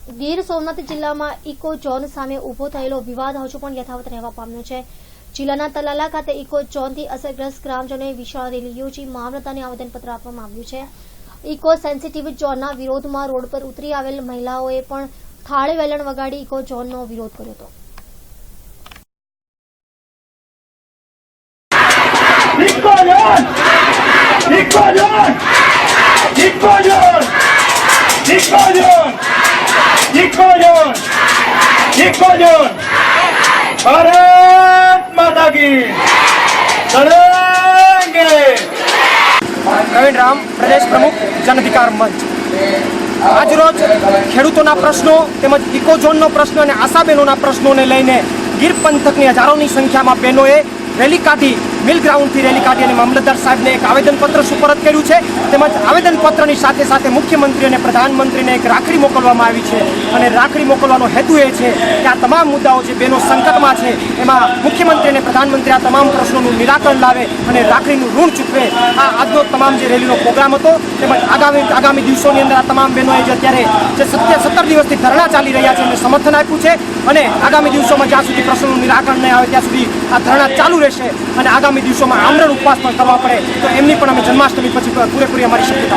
ગીર સોમનાથ જિલ્લામાં eco zone સામે ઉભો થયેલો વિવાદ હજુ પણ યથાવત રહેવા પામ્યો છે। જિલ્લાના તલાલા ખાતે ઇકો ઝોનથી અસરગ્રસ્ત ગ્રામજનોએ વિશાળ રેલી યોજી મામલતદારને આવેદનપત્ર આપવામાં આવ્યું છે। ઇકો સેન્સિટિવ ઝોનના વિરોધમાં રોડ પર ઉતરી આવેલ મહિલાઓએ પણ થાળે વેલણ વગાડી ઇકો ઝોનનો વિરોધ કર્યો હતો। भारत माता की लड़ेंगे। प्रवीण राम, प्रदेश प्रमुख जन अधिकार मंच। आज रोज खेडूतोना प्रश्नों तेमज इको झोननो प्रश्न अने आशाबेनोना प्रश्नोने लईने गीर पंथकनी हजारोनी संख्यामां बहनोए रेली काढी, मिल ग्राउंड थी रेली काढी अने मामलतदार साहेबने एक आवेदनपत्र सुपरत कर्युं छे। तेमज आवेदनपत्रनी साथे साथे मुख्यमंत्री अने प्रधानमंत्रीने एक राखड़ी मोकलवामां आवी छे अने राखड़ी मोकलવાનો हेतु ए छे के आ तमाम मुद्दाओ जे बहनों संकटमां छे एमां मुख्यमंत्री अने प्रधानमंत्री आ तमाम प्रश्नोनुं निराकरण लावे अने राखड़ीनुं ऋण चूकवे। आ आजनो तमाम जे रेलीनो प्रोग्राम हतो तेमज आगामी दिवसोनी अंदर आ तमाम बहनोए जे अत्यारे जे 17 દિવસથી धरણા चाली रह्या छे एमने समर्थन आप्युं छे अने आगामी दिवसोमां ज्यां सुधी प्रश्नोनुं निराकरण नहीं आवे त्यां सुधी आ धरણા चालू रहेशे अने आगामी दिवसोमां आमरण उपवास पण करवा पड़े तो एमनी पण अमे जन्माष्टमी पछी पूरेपूरी अमारी शक्यता।